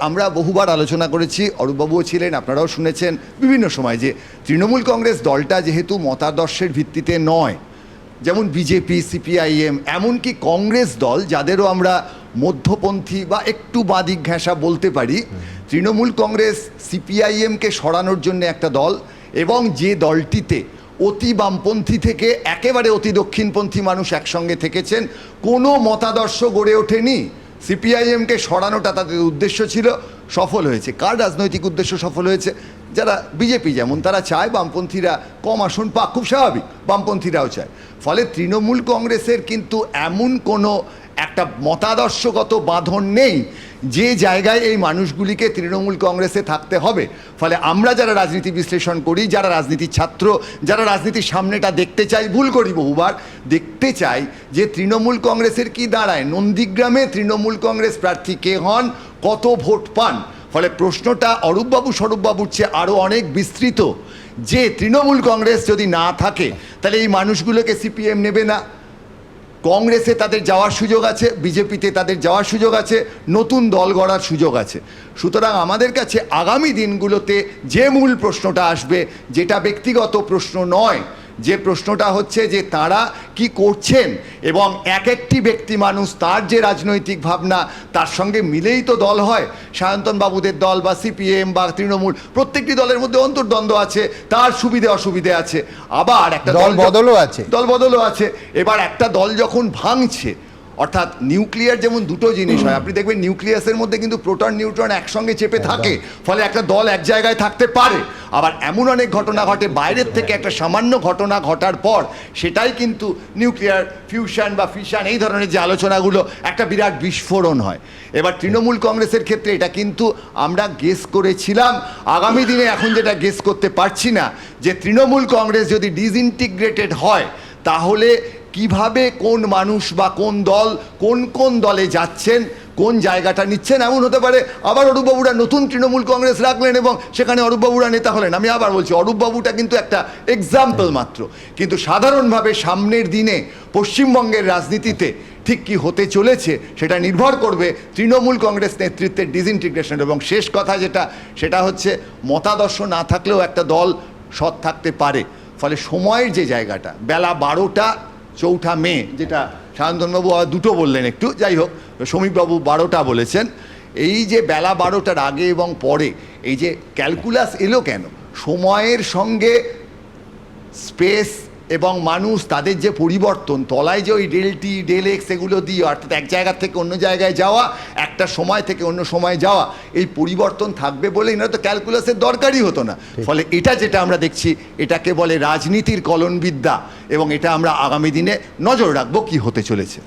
আমরা বহুবার আলোচনা করেছি, অরূপবাবুও ছিলেন, আপনারাও শুনেছেন বিভিন্ন সময়, যে তৃণমূল কংগ্রেস দলটা যেহেতু মতাদর্শের ভিত্তিতে নয়, যেমন বিজেপি, সিপিআইএম, এমনকি কংগ্রেস দল যাদেরও আমরা মধ্যপন্থী বা একটু বাদিক ঘেঁষা বলতে পারি, তৃণমূল কংগ্রেস সিপিআইএমকে সরানোর জন্য একটা দল, এবং যে দলটিতে অতি বামপন্থী থেকে একেবারে অতি দক্ষিণপন্থী মানুষ একসঙ্গে থেকেছেন, কোনো মতাদর্শ গড়ে ওঠেনি। সিপিআইএমকে সরানোটা তাদের উদ্দেশ্য ছিল, সফল হয়েছে। কার রাজনৈতিক উদ্দেশ্য সফল হয়েছে? যারা বিজেপি যেমন তারা চায় বামপন্থীরা কম আসন পাক, খুব স্বাভাবিক, বামপন্থীরাও চায়। ফলে তৃণমূল কংগ্রেসের কিন্তু এমন কোনো একটা মতাদর্শগত বাঁধন নেই যে জায়গায় এই মানুষগুলিকে তৃণমূল কংগ্রেসে থাকতে হবে। ফলে আমরা যারা রাজনীতি বিশ্লেষণ করি, যারা রাজনীতির ছাত্র, যারা রাজনীতির সামনেটা দেখতে চাই, ভুল করি বহুবার, দেখতে চাই যে তৃণমূল কংগ্রেসের কি দাঁড়ায়, নন্দীগ্রামে তৃণমূল কংগ্রেস প্রার্থী কে হন, কত ভোট পান। ফলে প্রশ্নটা অরূপবাবু স্বরূপবাবুর চেয়ে আরও অনেক বিস্তৃত, যে তৃণমূল কংগ্রেস যদি না থাকে তাহলে এই মানুষগুলোকে সিপিএম নেবে না। কংগ্রেসে তাদের যাওয়ার সুযোগ আছে, বিজেপিতে তাদের যাওয়ার সুযোগ আছে, নতুন দল গড়ার সুযোগ আছে। সুতরাং আমাদের কাছে আগামী দিনগুলোতে যে মূল প্রশ্নটা আসবে, যেটা ব্যক্তিগত প্রশ্ন নয়, যে প্রশ্নটা হচ্ছে যে তারা কি করছেন, এবং এক একটি ব্যক্তি মানুষ তার যে রাজনৈতিক ভাবনা তার সঙ্গে মিলেই তো দল হয়। সায়ন্তন বাবুদের দল বা সিপিএম বা তৃণমূল, প্রত্যেকটি দলের মধ্যে অন্তর্দ্বন্দ্ব আছে, তার সুবিধে অসুবিধে আছে, আবার একটা দল বদলও আছে। এবার একটা দল যখন ভাঙছে, অর্থাৎ নিউক্লিয়ার যেমন দুটো জিনিস হয়, আপনি দেখবেন নিউক্লিয়াসের মধ্যে কিন্তু প্রোটন নিউট্রন একসঙ্গে চেপে থাকে, ফলে একটা দল এক জায়গায় থাকতে পারে। আবার এমন অনেক ঘটনা ঘটে বাইরের থেকে, একটা সামান্য ঘটনা ঘটার পর সেটাই কিন্তু নিউক্লিয়ার ফিউশন বা ফিশন, এই ধরনের যে আলোচনাগুলো, একটা বিরাট বিস্ফোরণ হয়। এবার তৃণমূল কংগ্রেসের ক্ষেত্রে এটা কিন্তু আমরা গেস করেছিলাম, আগামী দিনে এখন যেটা গেস করতে পারছি না, যে তৃণমূল কংগ্রেস যদি ডিসইন্টিগ্রেটেড হয় তাহলে কিভাবে কোন মানুষ বা কোন দল কোন দলে যাচ্ছেন, কোন জায়গাটা নিচ্ছেন, এমন হতে পারে আবার অরূপবাবুরা নতুন তৃণমূল কংগ্রেস রাখলেন এবং সেখানে অরূপবাবুরা নেতা হলেন। আমি আবার বলছি, অরূপবাবুটা কিন্তু একটা এক্সাম্পল মাত্র, কিন্তু সাধারণভাবে সামনের দিনে পশ্চিমবঙ্গের রাজনীতিতে ঠিক কী হতে চলেছে সেটা নির্ভর করবে তৃণমূল কংগ্রেস নেতৃত্বের ডিসইন্টিগ্রেশন। এবং শেষ কথা যেটা, সেটা হচ্ছে মতাদর্শ না থাকলেও একটা দল সৎ থাকতে পারে। ফলে সময়ের যে জায়গাটা, বেলা 12টা 4 মে, যেটা সায়ন্তনবাবু দুটো বললেন একটু, যাই হোক সমীপবাবু 12টা বলেছেন, এই যে বেলা 12টার আগে এবং পরে এই যে ক্যালকুলাস এলো কেন, সময়ের সঙ্গে স্পেস এবং মানুষ তাদের যে পরিবর্তন, তলায় যে ওই ডেল টি ডেল এক্স এগুলো দিয়ে, অর্থাৎ এক জায়গা থেকে অন্য জায়গায় যাওয়া, একটা সময় থেকে অন্য সময় যাওয়া, এই পরিবর্তন থাকবে বলে এনারা তো ক্যালকুলাসের দরকারই হতো না। ফলে এটা যেটা আমরা দেখছি, এটাকে বলে রাজনীতির কলনবিদ্যা, এবং এটা আমরা আগামী দিনে নজর রাখবো কি হতে চলেছে।